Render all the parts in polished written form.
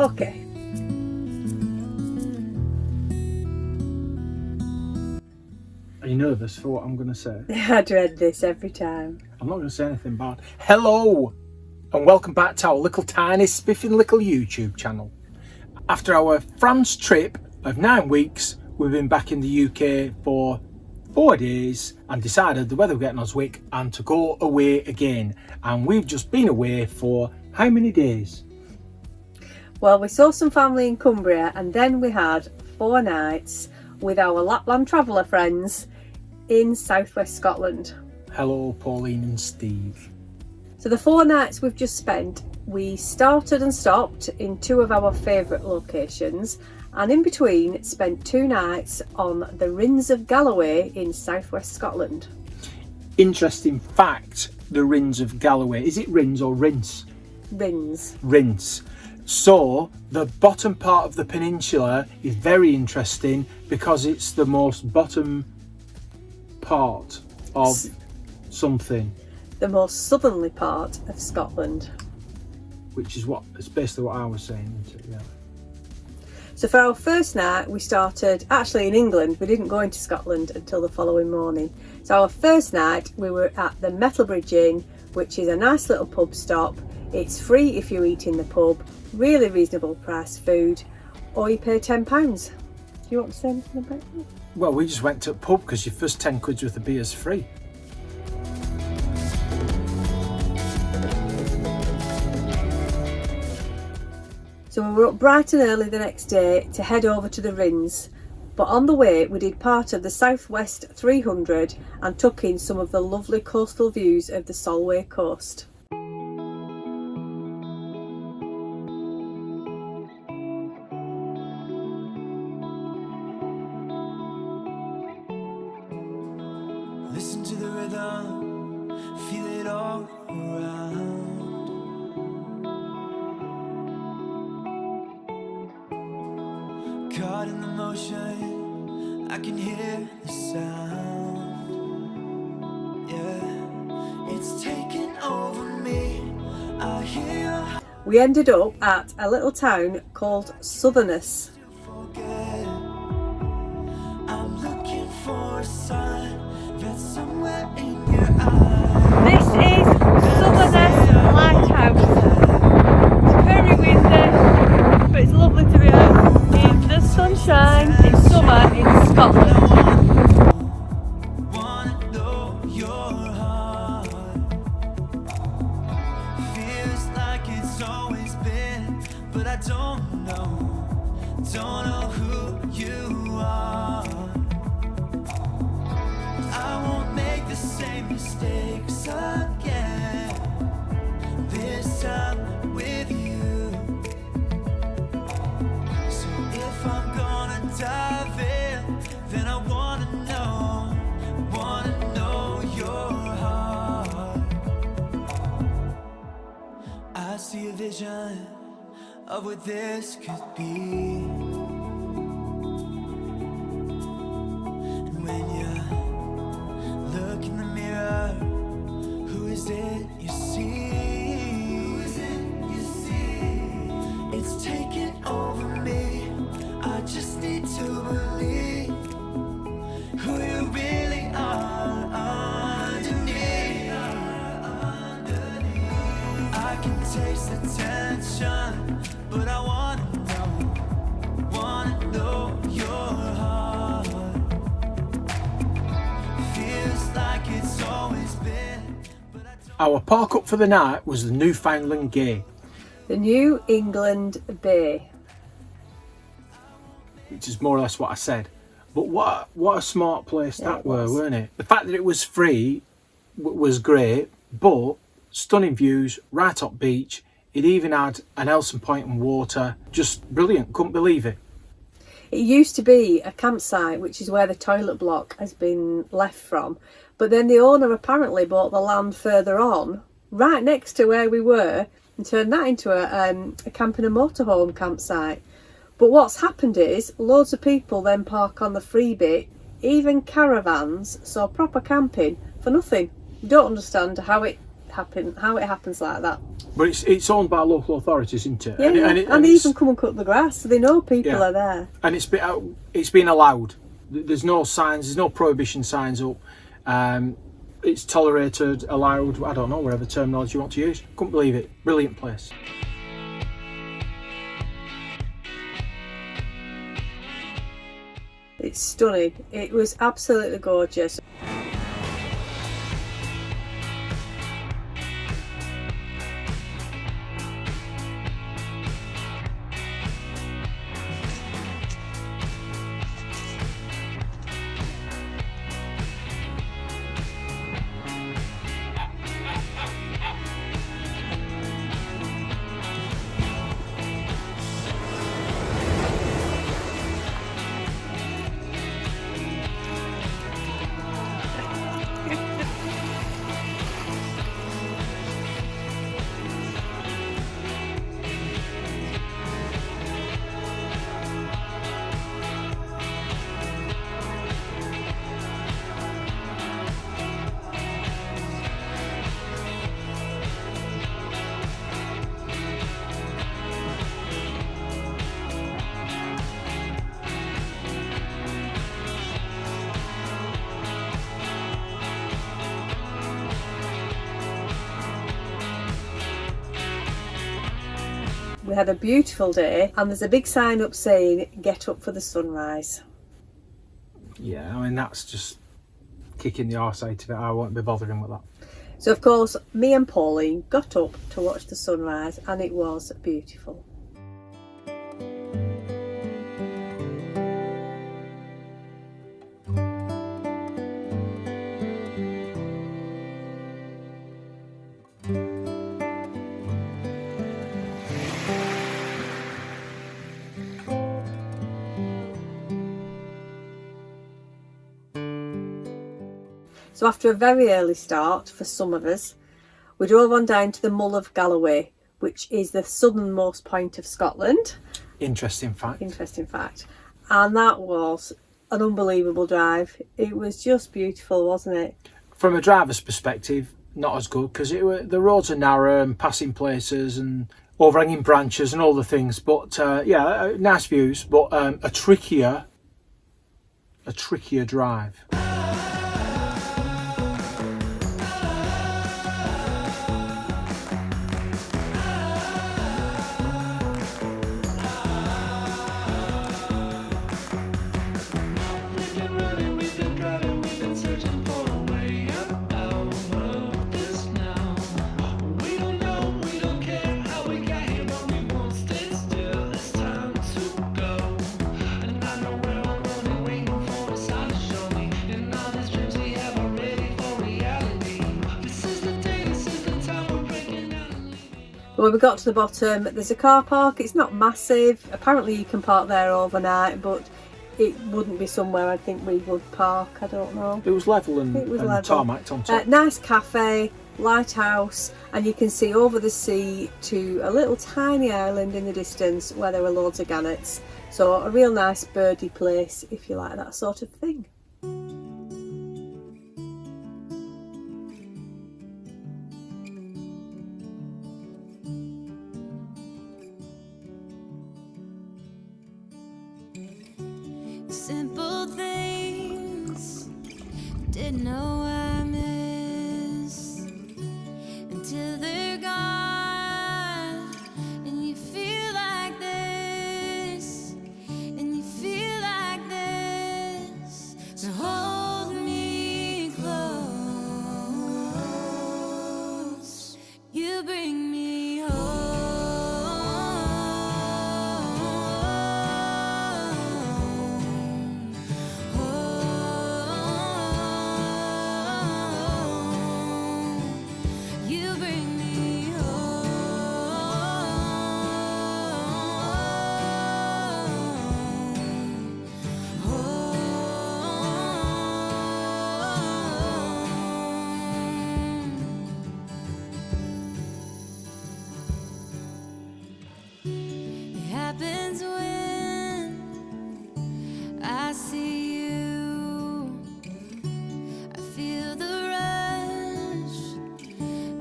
Okay. Are you nervous for what I'm going to say? I dread this every time. I'm not going to say anything bad. Hello and welcome back to our little tiny spiffing little YouTube channel. After our France trip of 9 weeks, we've been back in the UK for 4 days and decided the weather was getting us wick and to go away again. And we've just been away for how many days? Well, we saw some family in Cumbria and then we had 4 nights with our Lapland traveller friends in southwest Scotland. Hello Pauline and Steve. So the 4 nights we've just spent, we started and stopped in 2 of our favourite locations, and in between spent 2 nights on the Rhins of Galloway in southwest Scotland. Interesting fact, the Rhins of Galloway. Is it Rhins or Rhins? Rhins. Rhins. So the bottom part of the peninsula is very interesting because it's the most bottom part of something. The most southerly part of Scotland. Which is basically what I was saying, isn't it? Yeah. So for our first night we started actually in England. We didn't go into Scotland until the following morning. So our first night we were at the Metalbridge Inn, which is a nice little pub stop. It's free if you eat in the pub, really reasonable price food, or you pay £10. Do you want to say anything about that? Well, we just went to a pub because your first 10 quid worth of beer is free. So we were up bright and early the next day to head over to the Rhins, but on the way we did part of the Southwest 300 and took in some of the lovely coastal views of the Solway coast. Listen to the rhythm, feel it all around. Caught in the motion, I can hear the sound. Yeah, it's taking over me. I hear. We ended up at a little town called Southerness. Forget. I'm looking for a sign that's somewhere in your eyes. This is Southerness Lighthouse. It's very windy, but it's lovely to be out in the sunshine in summer in Scotland. Wanna know your heart. Feels like it's always been, but I don't know who you are. I won't make the same mistakes again. This time with you. So if I'm gonna dive in, then I wanna know your heart. I see a vision of what this could be. And when you look in the mirror, who is it you see? Who is it you see? It's taking over me. I just need to believe who you really are underneath. I can taste the tension, but I wanna know your heart. Feels like it's always been, but I don't. Our park up for the night was the Newfoundland Gay, The New England Bay. which is more or less what I said. But what a smart place Yeah, that it were, was. weren't it? The fact that it was free was great, but stunning views, right up beach. It even had an Elson Point and water. Just brilliant, couldn't believe it. It used to be a campsite, which is where the toilet block has been left from, but then the owner apparently bought the land further on, right next to where we were, and turned that into a camp and a motorhome campsite. But what's happened is loads of people then park on the free bit, even caravans, so proper camping for nothing. You don't understand how how it happens like that. But it's owned by local authorities, isn't it? Yeah, and they even come and cut the grass, so they know people are there. And it's been allowed. There's no signs, there's no prohibition signs up. It's tolerated, allowed, I don't know, whatever terminology you want to use. Couldn't believe it. Brilliant place. It's stunning. It was absolutely gorgeous. We had a beautiful day, and there's a big sign up saying get up for the sunrise. Yeah, I mean, that's just kicking the arse out of it. I won't be bothering with that. So of course me and Pauline got up to watch the sunrise, and it was beautiful. So after a very early start for some of us, we drove on down to the Mull of Galloway, which is the southernmost point of Scotland. Interesting fact. Interesting fact. And that was an unbelievable drive. It was just beautiful, wasn't it? From a driver's perspective, not as good, because the roads are narrow and passing places and overhanging branches and all the things. But nice views, but a trickier drive. When we got to the bottom, there's a car park. It's not massive. Apparently you can park there overnight, but it wouldn't be somewhere I think we would park. I don't know. It was level and tarmacked on top. Nice cafe, lighthouse, and you can see over the sea to a little tiny island in the distance where there were loads of gannets. So a real nice birdie place if you like that sort of thing. Simple things didn't know I miss until they're gone, and you feel like this, and you feel like this. So hold me close. You bring me home. Happens when I see you. I feel the rush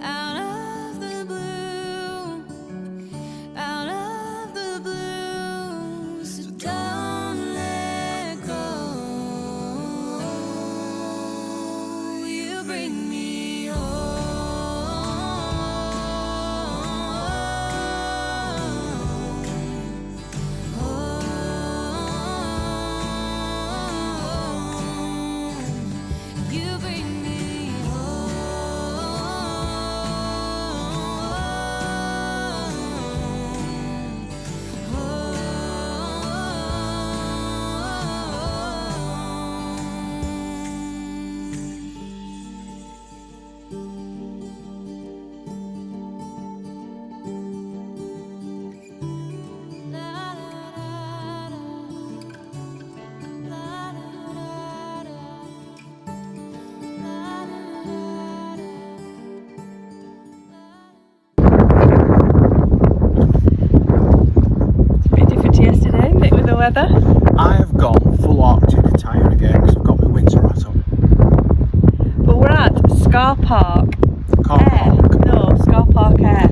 out weather? I have gone full Arctic attire again because I've got my winter hat on. But we're at Scar Park Air. No, Scar Park Air,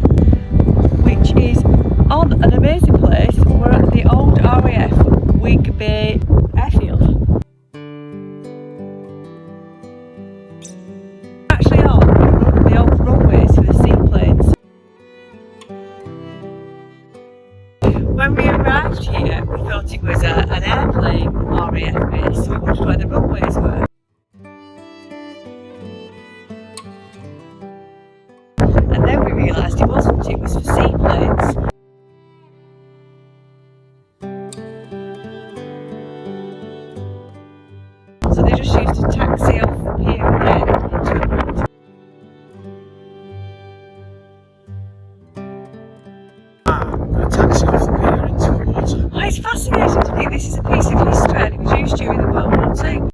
which is on an amazing place. We're at the old RAF Wig Bay airfield. Actually on the old runways for the seaplanes. When we arrived here, we thought it was an airplane RAF base, so we wondered where the runways were. And then we realised it wasn't, it was for seaplanes. So they just used to taxi off the pier and then into the water. A taxi off the pier into the water. Oh, it's fascinating to think this is a piece of history and it was used during the World War II.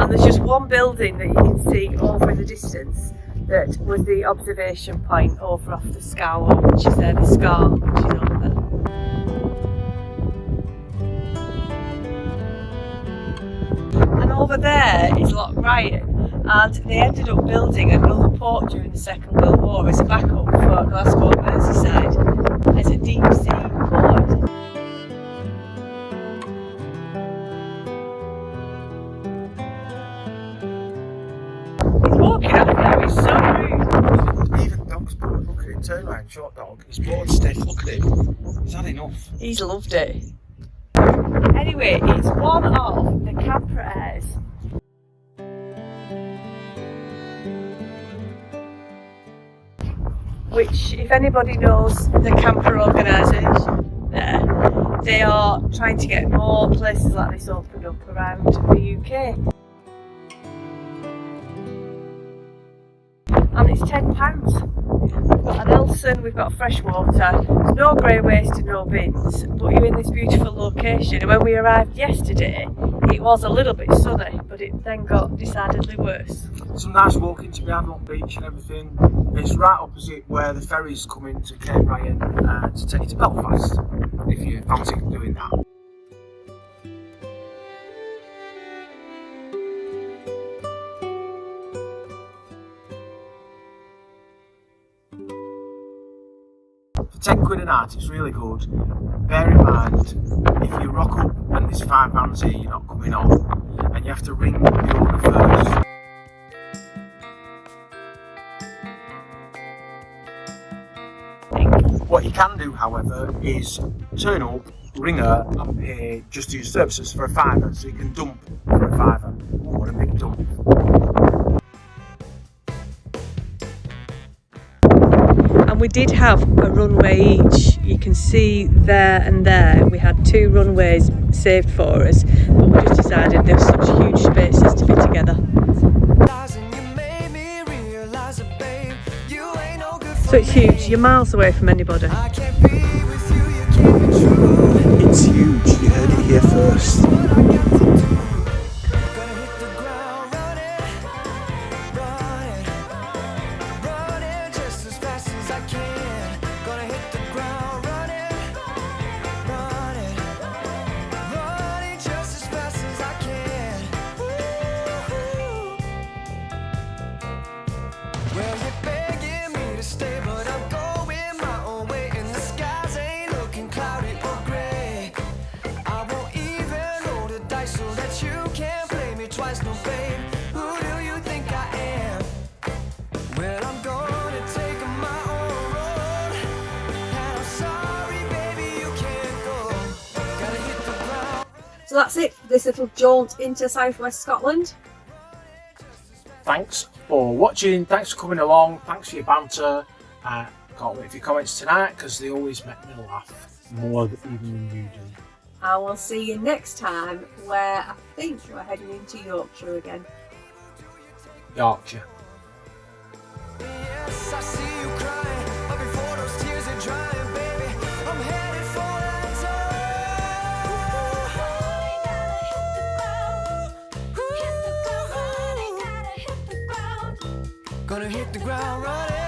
And there's just one building that you can see over in the distance that was the observation point over off the Scar, which is there, the Scar, which is over there. And over there is Loch Ryan, and they ended up building another port during the Second World War as a backup for Glasgow and Merseyside as a deep sea port. He's walking up there, he's so rude. Even dog's bored. Look at him, turn around, short dog. He's bored stiff, look at him. He's had enough. He's loved it. Anyway, it's one of the camper airs. Which, if anybody knows the camper organisation there, they are trying to get more places like this opened up around the UK. And it's £10. We've got an Elson, we've got fresh water, there's no grey waste and no bins, but you're in this beautiful location. And when we arrived yesterday, it was a little bit sunny, but it then got decidedly worse. Some nice walking to the Adult Beach and everything. It's right opposite where the ferries come into Cape Ryan to take you to Belfast, if you fancy doing that. For £10 a night, it's really good. Bear in mind, if you rock up and there's £5 here, you're not coming on, and you have to ring the owner first. What you can do, however, is turn up, ring her, and pay just to use services for a £5, so you can dump for a £5. Ooh, what a big dump! And we did have a runway each. You can see there and there we had 2 runways saved for us, but we just decided there were such huge spaces to be together. So it's huge, you're miles away from anybody. It's huge, you heard it here first. So that's it for this little jaunt into southwest Scotland. Thanks for watching, thanks for coming along, thanks for your banter. Can't wait for your comments tonight because they always make me laugh more even than you do. I will see you next time, where I think we're heading into Yorkshire again. Yorkshire. Yes, I see you crying, but before those tears are drying, baby, I'm headed for that zone. Gonna hit the ground running.